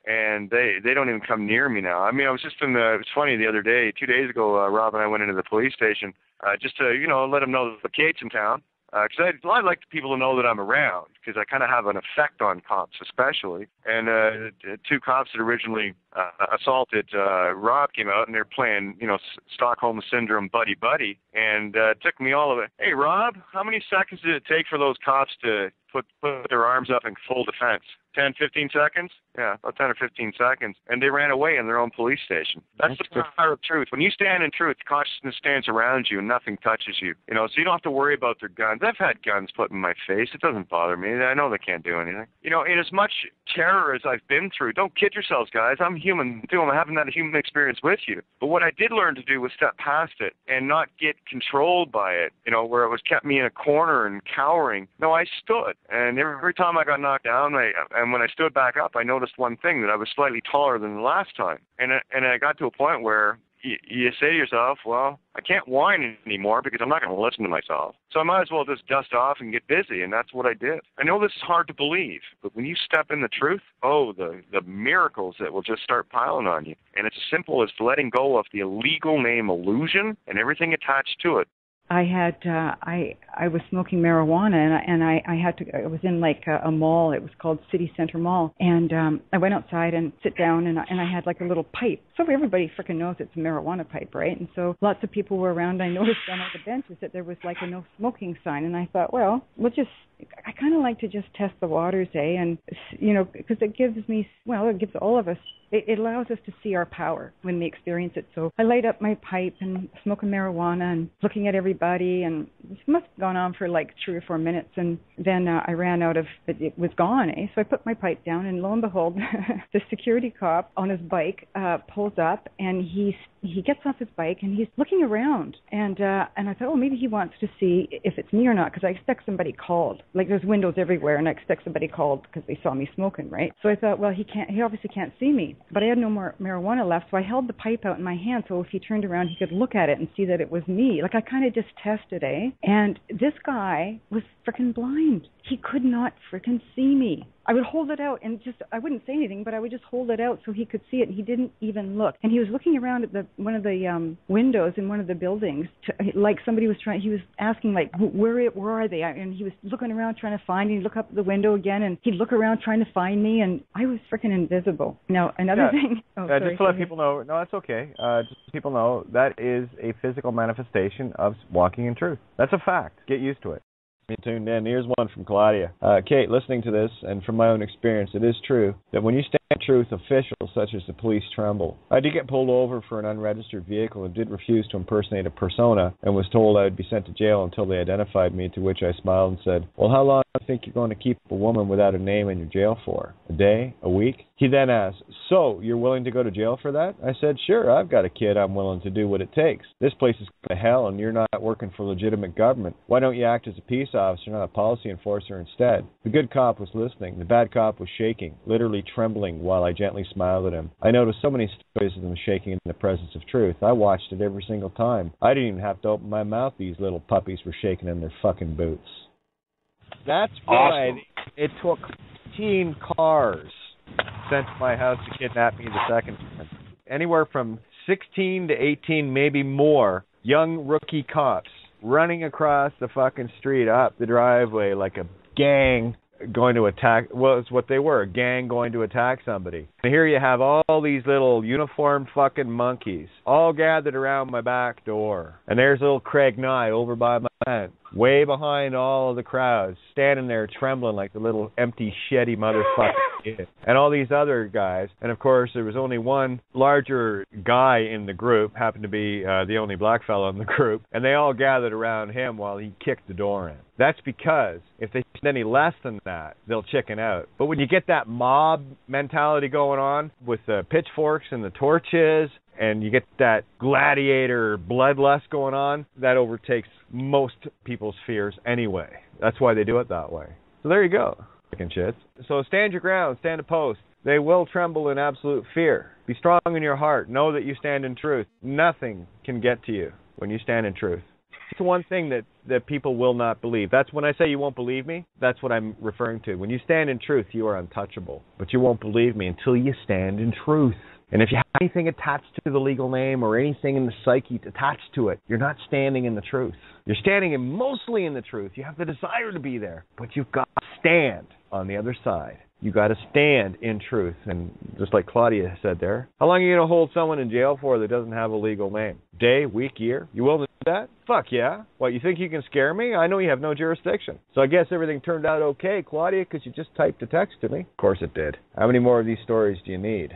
and they don't even come near me now. I mean, I was just it was funny the other day, 2 days ago, Rob and I went into the police station just to, let them know that the Kate's in town. Because I'd like people to know that I'm around, because I kind of have an effect on cops, especially. And two cops that originally assaulted Rob came out, and they're playing, Stockholm Syndrome buddy, and took me all of it. Hey, Rob, how many seconds did it take for those cops to put their arms up in full defense? 10, 15 seconds? Yeah, about 10 or 15 seconds. And they ran away in their own police station. That's the power of truth. When you stand in truth, consciousness stands around you and nothing touches you. So you don't have to worry about their guns. I've had guns put in my face. It doesn't bother me. I know they can't do anything. In as much terror as I've been through, don't kid yourselves, guys. I'm human too. I'm having that human experience with you. But what I did learn to do was step past it and not get controlled by it, where it was kept me in a corner and cowering. No, I stood. And every time I got knocked down, and when I stood back up, I noticed one thing, that I was slightly taller than the last time. And I got to a point where you say to yourself, well, I can't whine anymore because I'm not going to listen to myself. So I might as well just dust off and get busy, and that's what I did. I know this is hard to believe, but when you step in the truth, the miracles that will just start piling on you. And it's as simple as letting go of the illegal name illusion and everything attached to it. I had I was smoking marijuana, and I was in like a mall. It was called City Center Mall, and I went outside and sit down, and I had like a little pipe. So everybody freaking knows it's a marijuana pipe, right? And so lots of people were around. I noticed on all the benches that there was like a no smoking sign, and I thought, well, I kind of like to just test the waters, and because it gives all of us. It allows us to see our power when we experience it. So I light up my pipe and smoking marijuana and looking at everybody, and it must have gone on for like 3 or 4 minutes, and then I ran out of it. It was gone, So I put my pipe down, and lo and behold, the security cop on his bike pulls up, and he gets off his bike, and he's looking around, and I thought, maybe he wants to see if it's me or not, because I expect somebody called. Like there's windows everywhere, and I expect somebody called because they saw me smoking, right? So I thought, well, he obviously can't see me. But I had no more marijuana left, so I held the pipe out in my hand, so if he turned around, he could look at it and see that it was me. Like, I kind of just tested, And this guy was freaking blind. He could not freaking see me. I would hold it out and I wouldn't say anything, but I would just hold it out so he could see it, and he didn't even look. And he was looking around at one of the windows in one of the buildings, like somebody was he was asking, like, where are they? And he was looking around trying to find me. He'd look up at the window again, and he'd look around trying to find me, and I was freaking invisible. Now, another thing. Sorry, just to let people know, no, that's okay. Just so people know, that is a physical manifestation of walking in truth. That's a fact. Get used to it. Me tuned in. Here's one from Claudia. Kate, listening to this, and from my own experience, it is true that when you stand in truth, officials such as the police tremble. I did get pulled over for an unregistered vehicle and did refuse to impersonate a persona, and was told I would be sent to jail until they identified me, to which I smiled and said, well, how long do you think you're going to keep a woman without a name in your jail for? A day? A week? He then asked, so you're willing to go to jail for that? I said, sure, I've got a kid. I'm willing to do what it takes. This place is going to hell, and you're not working for legitimate government. Why don't you act as a peace officer, not a policy enforcer instead? The good cop was listening. The bad cop was shaking, literally trembling, while I gently smiled at him. I noticed so many stories of them shaking in the presence of truth. I watched it every single time. I didn't even have to open my mouth. These little puppies were shaking in their fucking boots. That's why it took 15 cars sent to my house to kidnap me the second time. Anywhere from 16 to 18, maybe more, young rookie cops running across the fucking street, up the driveway like a gang going to attack. Well, it's what they were, a gang going to attack somebody. And here you have all these little uniformed fucking monkeys all gathered around my back door. And there's little Craig Nye over by my tent, way behind all of the crowds, standing there trembling like the little empty, shitty motherfucker is. And all these other guys. And, of course, there was only one larger guy in the group, happened to be the only black fellow in the group, and they all gathered around him while he kicked the door in. That's because if they spend any less than that, they'll chicken out. But when you get that mob mentality going on with the pitchforks and the torches, and you get that gladiator bloodlust going on, that overtakes most people's fears anyway. That's why they do it that way. So there you go, chicken shits. So stand your ground, stand a post. They will tremble in absolute fear. Be strong in your heart. Know that you stand in truth. Nothing can get to you when you stand in truth. one thing that people will not believe. That's when I say you won't believe me, that's what I'm referring to. When you stand in truth, you are untouchable. But you won't believe me until you stand in truth. And if you have anything attached to the legal name or anything in the psyche attached to it, you're not standing in the truth. You're standing mostly in the truth. You have the desire to be there, but you've got to stand on the other side. You got to stand in truth. And just like Claudia said there, how long are you going to hold someone in jail for that doesn't have a legal name? Day, week, year? You willing to do that? Fuck yeah. What, you think you can scare me? I know you have no jurisdiction. So I guess everything turned out okay, Claudia, because you just typed a text to me. Of course it did. How many more of these stories do you need?